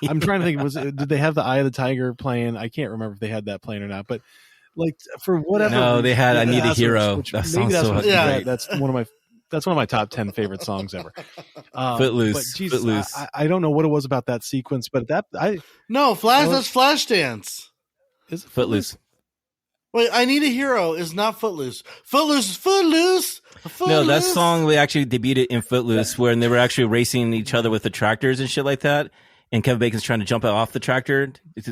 I'm trying to think, did they have the Eye of the Tiger playing? I can't remember if they had that playing or not, but like for whatever. No, they had I reason, Need a that's Hero. which That maybe song's that's so what- Yeah. great. That's one of my top 10 favorite songs ever. Footloose. But Jesus, Footloose. I don't know what it was about that sequence, but that's Flashdance. is it Footloose. Wait, I Need a Hero is not Footloose. Footloose is Footloose. No, that song we actually debuted it in Footloose, where they were actually racing each other with the tractors and shit like that. And Kevin Bacon's trying to jump off the tractor. It's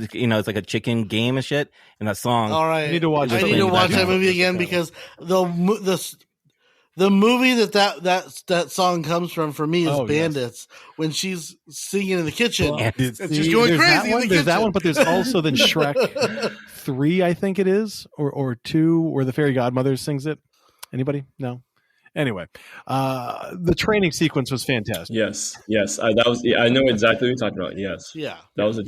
like a chicken game and shit. And that song, All right, You need to watch I it. need to watch that Background. movie again because the movie that song comes from for me is Oh, yes. Bandits when she's singing in the kitchen. and it's- It's just going there's crazy that in one, the there's that kitchen. one, but there's also then Shrek 3, I think it is, or 2, where the fairy godmother sings it. Anybody? No. Anyway, the training sequence was fantastic. Yes. I know exactly what you're talking about. Yes. Yeah. That was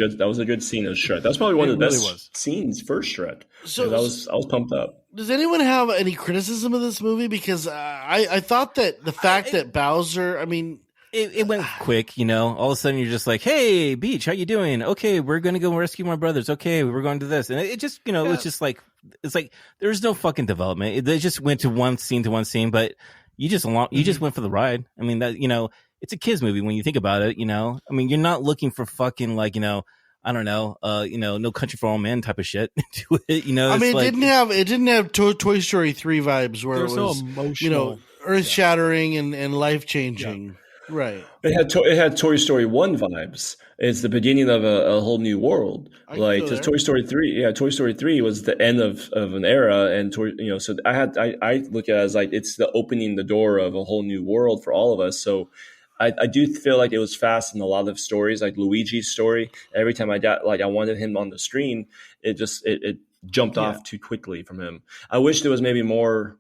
a good scene of Shrek. That's probably one It of the really best was. scenes for Shrek. So- I was pumped up. Does anyone have any criticism of this movie? Because I thought that the fact that Bowser, I mean, it went quick, all of a sudden you're just like, hey, Beach, how you doing? Okay, we're going to go rescue my brothers. Okay, we're going to this. And it just, it's just like, it's like, there's no fucking development. They just went to one scene, but you just went for the ride. I mean, that, it's a kid's movie when you think about it, I mean, you're not looking for fucking like, I don't know, No Country for Old Men type of shit to it, I mean, like, it didn't have Toy Story 3 vibes where it There's no was, emotional. earth shattering and life changing. Right. It had Toy Story 1 vibes. It's the beginning of a whole new world. I can Like go just there. Toy Story 3. Yeah, Toy Story 3 was the end of an era, and so I look at it as like it's the opening the door of a whole new world for all of us. So I do feel like it was fast in a lot of stories, like Luigi's story. Every time I wanted him on the screen, it jumped off too quickly from him. I wish there was maybe more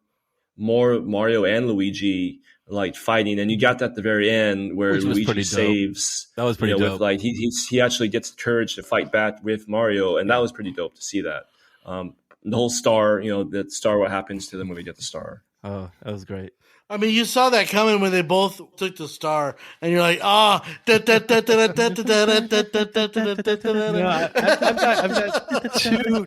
Mario and Luigi like fighting, and you got that at the very end where Which was Luigi pretty dope. saves. That was pretty dope. With like he actually gets the courage to fight back with Mario, and that was pretty dope to see that. The whole star, that star, what happens to them when we get the star. oh, that was great. I mean, you saw that coming when they both took the star, and you're like, I've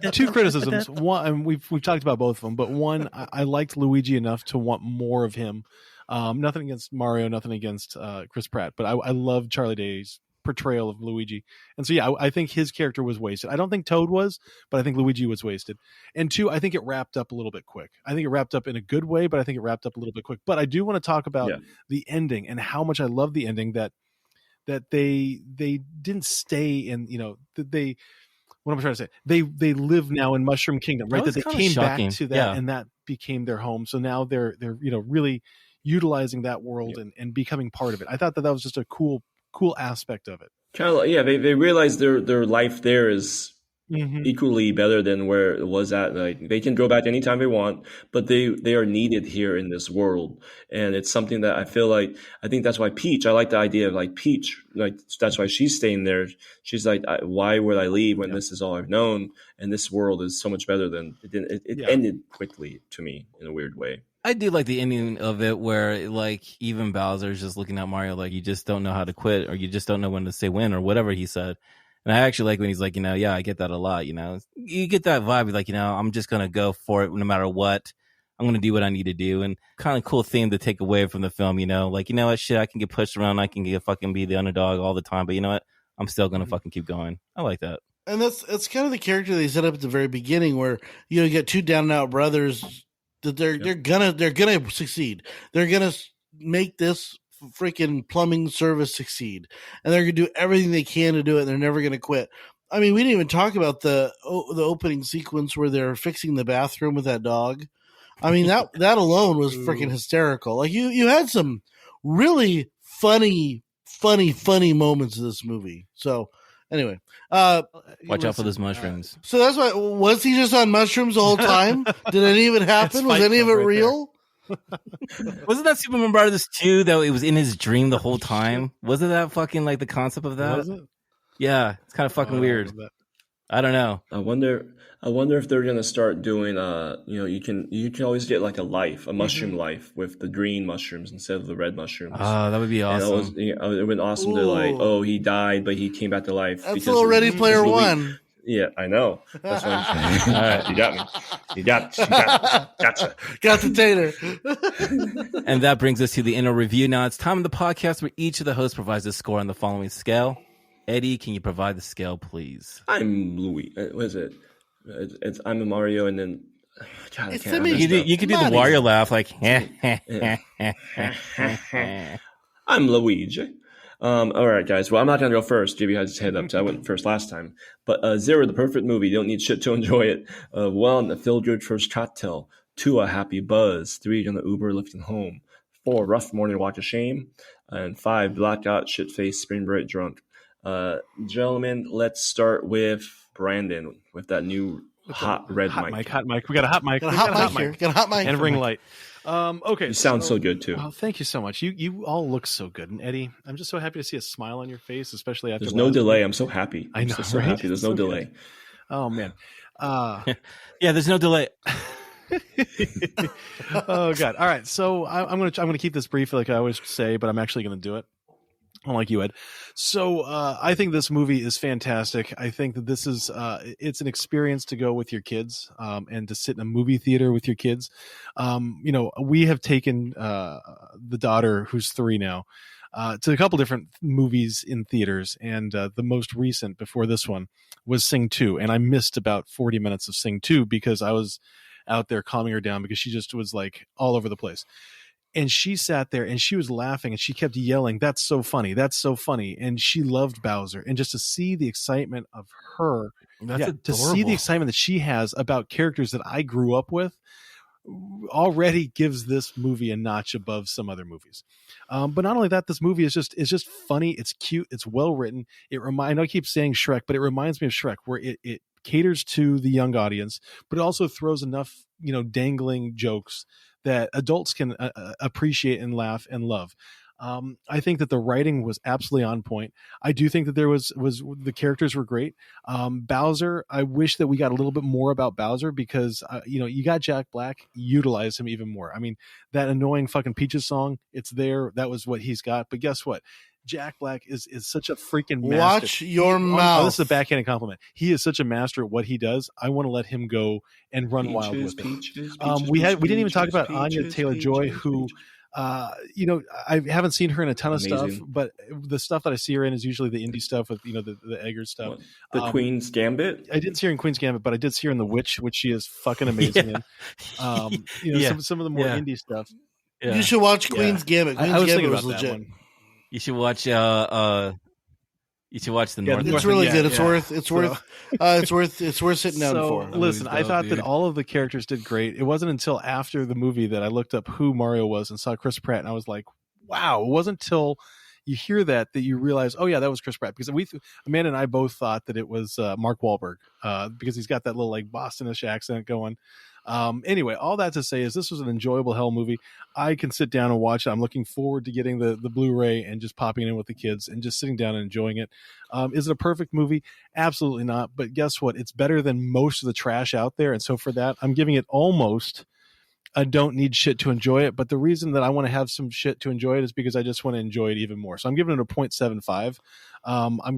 got two criticisms. One, and we've talked about both of them, but one, I liked Luigi enough to want more of him. Nothing against Mario, nothing against Chris Pratt, but I love Charlie Day's portrayal of Luigi, and so yeah, I think his character was wasted. I don't think Toad was, but I think Luigi was wasted. And two, I think it wrapped up a little bit quick. I think it wrapped up in a good way, but I think it wrapped up a little bit quick. But I do want to talk about the ending and how much I love the ending that they didn't stay in, they, what am I trying to say? They live now in Mushroom Kingdom, right? That That was they kinda came shocking. back to that, Yeah. and that became their home. So now they're really utilizing that world and becoming part of it. I thought that was just a cool aspect of it. Kind of like, they realize their life there is equally better than where it was at. Like they can go back anytime they want, but they are needed here in this world, and it's something that I feel like I think that's why Peach. I like the idea of like Peach, like that's why she's staying there. She's like, why would I leave when this is all I've known, and this world is so much better than it didn't. It ended quickly to me in a weird way. I do like the ending of it where like even Bowser's just looking at Mario like you just don't know how to quit or you just don't know when to say when or whatever he said. And I actually like when he's like, yeah, I get that a lot, You get that vibe like, I'm just going to go for it no matter what. I'm going to do what I need to do. And kind of cool theme to take away from the film, like, what, shit, I can get pushed around. I can get fucking be the underdog all the time. But you know what? I'm still going to fucking keep going. I like that. And that's kind of the character they set up at the very beginning where, you get two down and out brothers that they're gonna succeed. They're going to make this freaking plumbing service succeed, and they're gonna do everything they can to do it. And they're never gonna quit. I mean, we didn't even talk about the opening sequence where they're fixing the bathroom with that dog. I mean, that alone was freaking hysterical. Like you had some really funny moments in this movie. So anyway, watch out for those mushrooms. So that's why, was he just on mushrooms the whole time? Did any of it happen? Was any of it real? Wasn't that Super Mario Brothers 2 that it was in his dream the whole time? Wasn't that fucking like the concept of that? Was it? Yeah, it's kind of fucking weird. I don't know. I wonder if they're gonna start doing you can always get like a mushroom life with the green mushrooms instead of the red mushrooms. Oh, that would be awesome. It would have been awesome to like, he died but he came back to life. That's all Ready Player One. Yeah, I know. That's what I'm saying. All right, you got me. You got it. Gotcha. Got the tater. And that brings us to the inner review. Now it's time in the podcast where each of the hosts provides a score on the following scale. Eddie, can you provide the scale, please? I'm Louis. What is it? I'm a Mario, and then God, I can't. You could do the Wario laugh, like. I'm Luigi. All right, guys. Well, I'm not gonna go first. JB has his head up, so I went first last time. But 0, the perfect movie. You don't need shit to enjoy it. 1, a feel-good first cocktail. 2, a happy buzz. 3, gonna Uber lifting home. 4, rough morning walk of shame. And 5, blackout, shit-faced, spring break drunk. Gentlemen, let's start with Brandon with that new hot red mic. Hot mic. We got a hot mic. Got a hot mic here. Got a hot mic. And ring light. Okay. You sound so good too. Oh, thank you so much. You all look so good. And Eddie, I'm just so happy to see a smile on your face, especially after. There's no delay. I'm so happy. I know. I'm so happy. There's no delay. Good. Oh man. Yeah, there's no delay. Oh god. All right. So I'm gonna keep this brief, like I always say, but I'm actually gonna do it. Unlike you, Ed. So I think this movie is fantastic. I think that this is it's an experience to go with your kids and to sit in a movie theater with your kids. We have taken the daughter, who's 3 now, to a couple different movies in theaters, and the most recent before this one was Sing 2, and I missed about 40 minutes of Sing 2 because I was out there calming her down because she just was like all over the place. And she sat there and she was laughing and she kept yelling, "That's so funny. That's so funny." And she loved Bowser. And just to see the excitement of her, to see the excitement that she has about characters that I grew up with already gives this movie a notch above some other movies. But not only that, this movie is just funny. It's cute. It's well written. I know I keep saying Shrek, but it reminds me of Shrek, where it caters to the young audience, but it also throws enough, dangling jokes that adults can appreciate and laugh and love. I think that the writing was absolutely on point. I do think that there was the characters were great. Bowser, I wish that we got a little bit more about Bowser because, you got Jack Black, utilize him even more. I mean, that annoying fucking Peaches song, it's there. That was what he's got. But guess what? Jack Black is such a freaking master. Watch your mouth. Oh, this is a backhanded compliment. He is such a master at what he does. I want to let him go and run wild with it. We didn't even talk about Anya Taylor-Joy, who, I haven't seen her in a ton of stuff, but the stuff that I see her in is usually the indie stuff with the Eggers stuff. The Queen's Gambit. I didn't see her in Queen's Gambit, but I did see her in The Witch, which she is fucking amazing in. Some of the more indie stuff. Yeah. You should watch Queen's Gambit. Queen's Gambit was legit. One. You should watch. You should watch the North. It's really good. It's worth sitting down for. Listen, I thought that all of the characters did great. It wasn't until after the movie that I looked up who Mario was and saw Chris Pratt, and I was like, wow. It wasn't until you hear that you realize, oh yeah, that was Chris Pratt, because Amanda and I both thought that it was Mark Wahlberg, because he's got that little like Bostonish accent going. Anyway, all that to say is this was an enjoyable hell movie. I can sit down and watch it. I'm looking forward to getting the Blu-ray and just popping in with the kids and just sitting down and enjoying it. Is it a perfect movie? Absolutely not. But guess what? It's better than most of the trash out there. And so for that, I'm giving it almost I don't need shit to enjoy it. But the reason that I want to have some shit to enjoy it is because I just want to enjoy it even more. So I'm giving it a 0.75.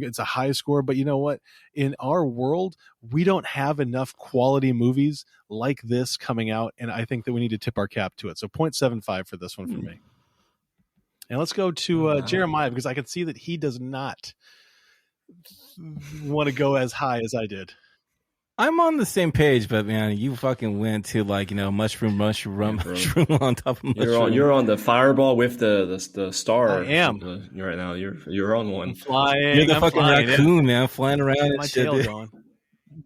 It's a high score, but you know what? In our world, we don't have enough quality movies like this coming out, and I think that we need to tip our cap to it. So 0.75 for this one for me. And let's go to Jeremiah, because I can see that he does not want to go as high as I did. I'm on the same page, but man, you fucking went to mushroom on top of mushroom. You're on the fireball with the star. I am right now. You're on one. I'm flying. You're the I'm fucking flying, raccoon, man, flying around. Get and my shit, tail dude. going.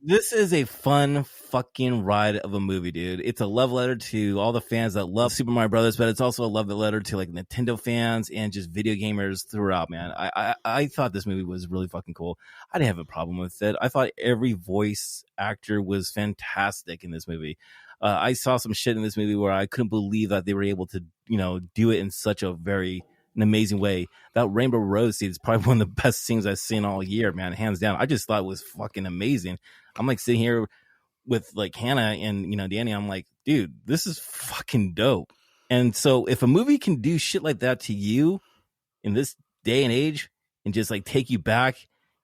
This is a fun fucking ride of a movie, dude. It's a love letter to all the fans that love Super Mario Brothers, but it's also a love letter to like Nintendo fans and just video gamers throughout, man. I thought this movie was really fucking cool. I didn't have a problem with it. I thought every voice actor was fantastic in this movie. I saw some shit in this movie where I couldn't believe that they were able to, do it in such an amazing way. That Rainbow Road scene is probably one of the best scenes I've seen all year, man, hands down. I just thought it was fucking amazing. I'm like sitting here with like Hannah and Danny. I'm like, dude, this is fucking dope. And so if a movie can do shit like that to you in this day and age and just like take you back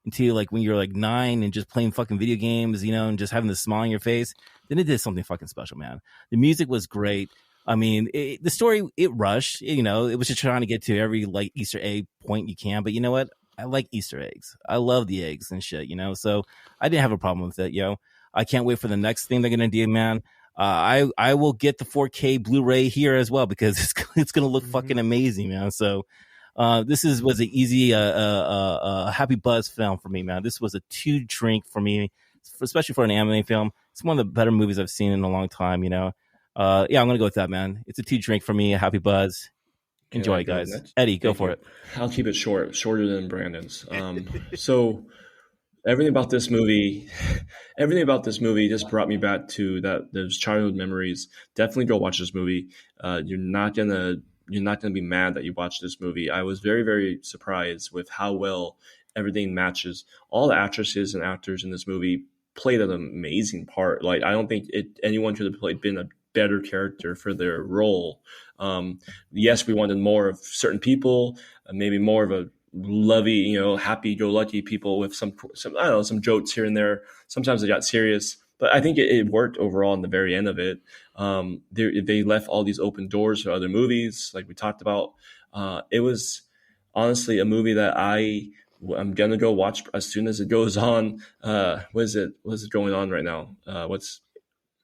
into like when you're like 9 and just playing fucking video games, and just having the smile on your face, then it did something fucking special, man. The music was great. I mean, the story, it rushed, it was just trying to get to every like Easter egg point you can. But you know what? I like Easter eggs. I love the eggs and shit, so I didn't have a problem with it, I can't wait for the next thing they're going to do, man. I will get the 4K Blu-ray here as well because it's going to look fucking amazing, man. So this was an easy, happy buzz film for me, man. This was a 2-drink for me, especially for an anime film. It's one of the better movies I've seen in a long time, Yeah, I'm going to go with that, man. It's a 2-drink for me, a happy buzz. Enjoy, guys. Eddie, go for it. I'll keep it shorter than Brandon's. So everything about this movie just brought me back to those childhood memories. Definitely go watch this movie. You're not gonna be mad that you watched this movie. I was very, very surprised with how well everything matches. All the actresses and actors in this movie played an amazing part. Like, I don't think anyone could have been a better character for their role. Yes, we wanted more of certain people, maybe more of a lovey, happy-go-lucky people with some I don't know, some jokes here and there. Sometimes they got serious, but I think it worked overall in the very end of it. They left all these open doors for other movies, like we talked about. It was honestly a movie that I'm gonna go watch as soon as it goes on. What is it going on right now?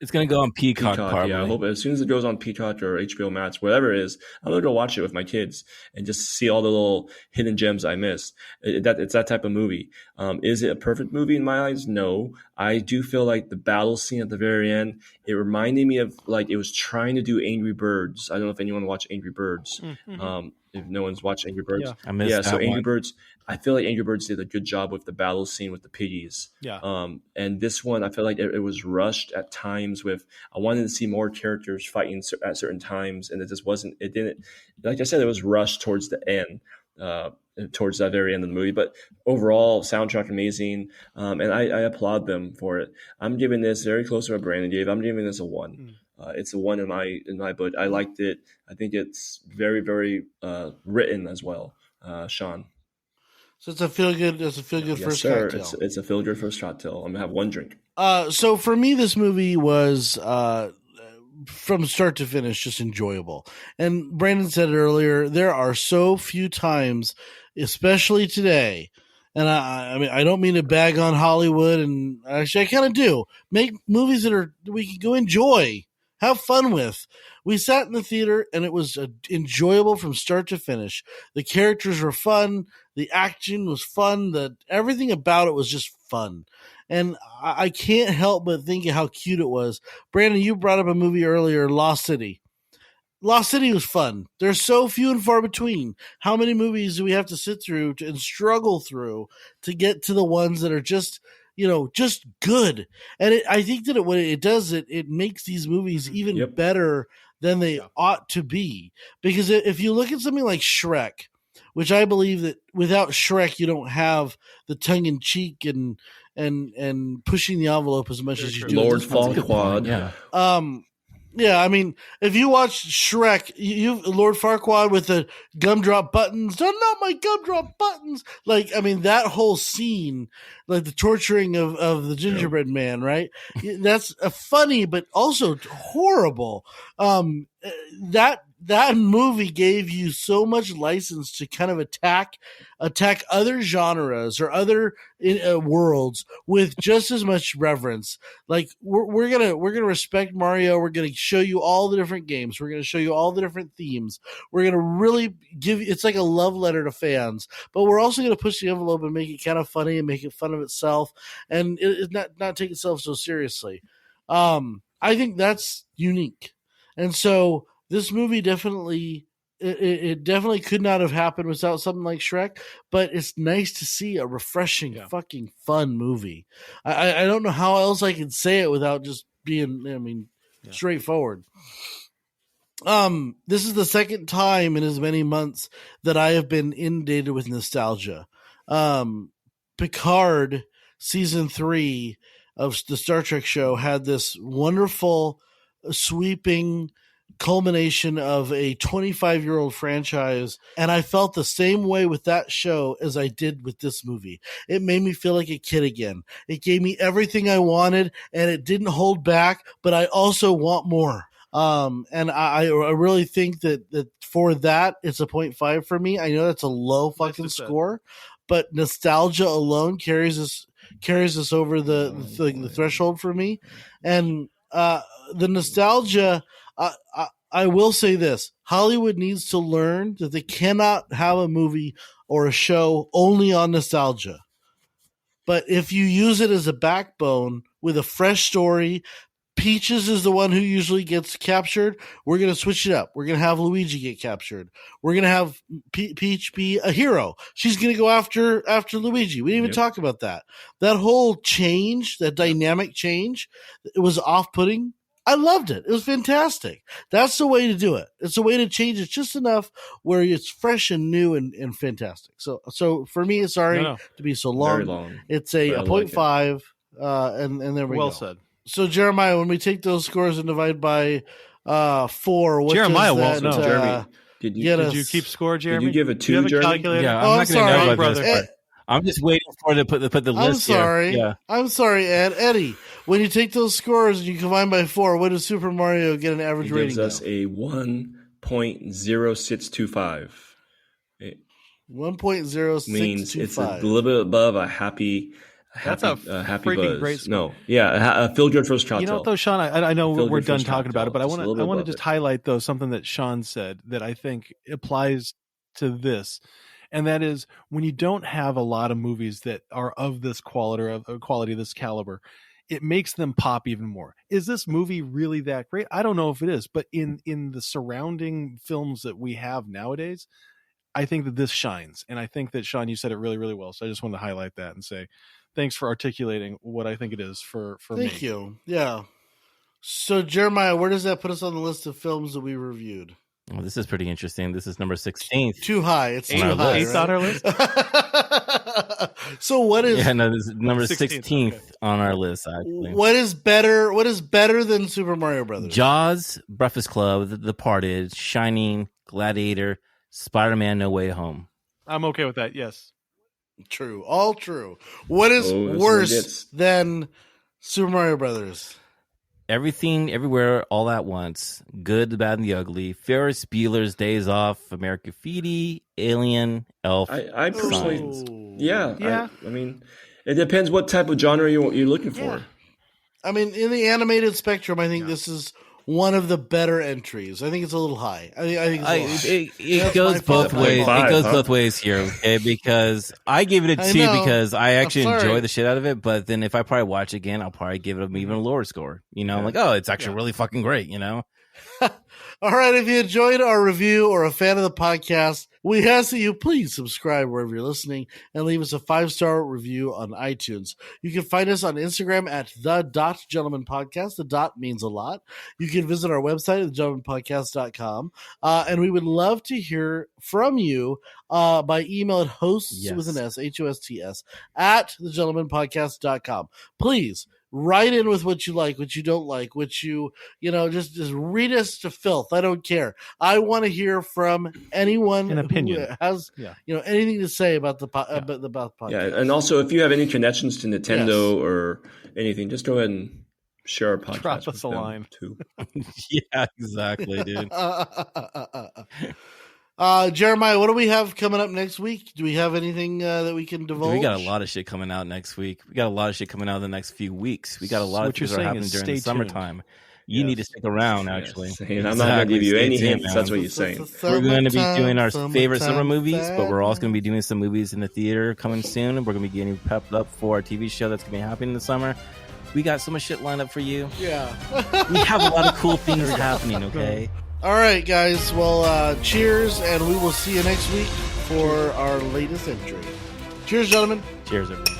It's going to go on Peacock probably. Yeah, I hope as soon as it goes on Peacock or HBO Max, whatever it is, I'm going to go watch it with my kids and just see all the little hidden gems I missed. It's that type of movie. Is it a perfect movie in my eyes? No. I do feel like the battle scene at the very end, it reminded me of like it was trying to do Angry Birds. I don't know if anyone watched Angry Birds. Mm-hmm. If no one's watched Angry Birds. Yeah, I missed that so Angry one. Birds, I feel like Angry Birds did a good job with the battle scene with the piggies. Yeah. And this one, I feel like it was rushed at times I wanted to see more characters fighting at certain times, and it didn't, like I said, it was rushed towards the end, towards that very end of the movie. But overall, soundtrack amazing, and I applaud them for it. I'm giving this very close to what Brandon gave. I'm giving this a 1. It's a 1 in my book. I liked it. I think it's very, very written as well. Sean. So it's a feel good. It's a feel good Yes, first sir. cocktail. It's a feel good first cocktail. I'm gonna have 1 drink. So for me, this movie was from start to finish just enjoyable. And Brandon said it earlier. There are so few times, especially today. And I mean, I don't mean to bag on Hollywood, and actually, I kind of do. Make movies that we can go enjoy, have fun with. We sat in the theater, and it was enjoyable from start to finish. The characters were fun. The action was fun. Everything about it was just fun. And I can't help but think of how cute it was. Brandon, you brought up a movie earlier, Lost City. Lost City was fun. There's so few and far between. How many movies do we have to sit through and struggle through to get to the ones that are just, just good? And I think that what it does, it makes these movies even better than they ought to be. Because if you look at something like Shrek, which I believe that without Shrek, you don't have the tongue in cheek and pushing the envelope as much as you do. Lord Farquaad. Yeah, I mean, if you watch Shrek, you Lord Farquaad with the gumdrop buttons, not my gumdrop buttons. Like, I mean, that whole scene, like the torturing of the gingerbread man, right? That's funny, but also horrible. That movie gave you so much license to kind of attack other genres or other worlds with just as much reverence. Like we're gonna respect Mario. We're gonna show you all the different games. We're gonna show you all the different themes. We're gonna really give you. It's like a love letter to fans. But we're also gonna push the envelope and make it kind of funny and make it fun of itself and it not take itself so seriously. I think that's unique, and so. This movie definitely, it definitely could not have happened without something like Shrek, but it's nice to see a refreshing, fucking fun movie. I don't know how else I can say it without just being, straightforward. This is the second time in as many months that I have been inundated with nostalgia. Picard season 3 of the Star Trek show had this wonderful, sweeping culmination of a 25-year-old franchise, and I felt the same way with that show as I did with this movie. It made me feel like a kid again. It gave me everything I wanted, and it didn't hold back, but I also want more. And I really think that for that, it's a 0.5 for me. I know that's a low fucking score, but nostalgia alone carries us over the threshold for me. And the nostalgia, I will say this. Hollywood needs to learn that they cannot have a movie or a show only on nostalgia. But if you use it as a backbone with a fresh story, Peaches is the one who usually gets captured. We're going to switch it up. We're going to have Luigi get captured. We're going to have Peach be a hero. She's going to go after Luigi. We didn't even talk about that. That whole change, that dynamic change, it was off-putting. I loved it. It was fantastic. That's the way to do it. It's a way to change it just enough where it's fresh and new and fantastic. So for me, sorry to be so long. Very long. It's a 0.5, and there we go. Well said. So Jeremiah, when we take those scores and divide by 4, what Jeremiah does won't that, know. Jeremy, did you keep score, Jeremy? Did you give a 2, Do you have a Jeremy? calculator? Yeah, I'm not going to know about brother. this part. I'm just waiting for it to put the I'm list sorry. here. Yeah. I'm sorry, Ed. Eddie, when you take those scores and you combine by 4, what does Super Mario get an average It rating? gives us a 1.0625. 1.0625 means it's a little bit above a happy That's a happy freaking buzz. great score. No, yeah, a feel good first cocktail. You know what, though, Sean? I know Feel we're good done first talking about it, but I cocktail. want Just a little to bit just above it. highlight though something that Sean said that I think applies to this, and that is when you don't have a lot of movies that are of this quality or of quality, this caliber, it makes them pop even more. Is this movie really that great? I don't know if it is, but in the surrounding films that we have nowadays, I think that this shines. And I think that, Sean, you said it really, really well. So I just wanted to highlight that and say thanks for articulating what I think it is for me. Thank you. Yeah. So, Jeremiah, where does that put us on the list of films that we reviewed? Well, this is pretty interesting. This is number 16. Too high. It's too On our high. list. Eighth on our list? So what is Yeah, no, this is number 16th, 16th okay. on our list, actually. what is better than Super Mario Brothers? Jaws, Breakfast Club, The Departed, Shining, Gladiator, Spider-Man No Way Home. I'm okay with that. Yes. True. All true. What is Oh, this worse one gets- than Super Mario Brothers? Everything, Everywhere, All at Once, Good, the Bad, and the Ugly, Ferris Bueller's Days Off, American Graffiti, Alien, Elf. I personally, Signs. Yeah. I mean, it depends what type of genre you're looking for. Yeah. I mean, in the animated spectrum, I think this is one of the better entries. I think it's a little high. I think it's a little high. It That's goes my fault. both ways. Five, It goes huh? both ways here, okay? Because I give it a I 2 know. because I actually I'm sorry. enjoy the shit out of it. But then if I probably watch it again, I'll probably give it an even lower score. You know, I'm like, oh, it's actually really fucking great. You know, All right, if you enjoyed our review or a fan of the podcast, we ask that you please subscribe wherever you're listening and leave us a 5-star review on iTunes. You can find us on Instagram at the.gentlemanpodcast. The dot means a lot. You can visit our website at thegentlemanpodcast.com. And we would love to hear from you by email at hosts with an S, HOSTS, at thegentlemanpodcast.com. Please write in with what you like, what you don't like, what you just read us to filth. I don't care. I want to hear from anyone who has anything to say about the podcast. Yeah, and also if you have any connections to Nintendo or anything, just go ahead and share our podcast. Drop us a line too. Yeah, exactly, dude. Jeremiah, what do we have coming up next week? Do we have anything that we can divulge? Dude, we got a lot of shit coming out next week. We got a lot of shit coming out in the next few weeks. We got a lot of things that are happening during the summertime. You need to stick around, actually. Yes. And I'm not going to give you any hints. That's what you're saying. We're going to be doing our favorite summer movies, but we're also going to be doing some movies in the theater coming soon. We're going to be getting pepped up for our TV show that's going to be happening in the summer. We got so much shit lined up for you. Yeah. We have a lot of cool things happening, okay? All right, guys. Well, cheers, and we will see you next week for our latest entry. Cheers, gentlemen. Cheers, everyone.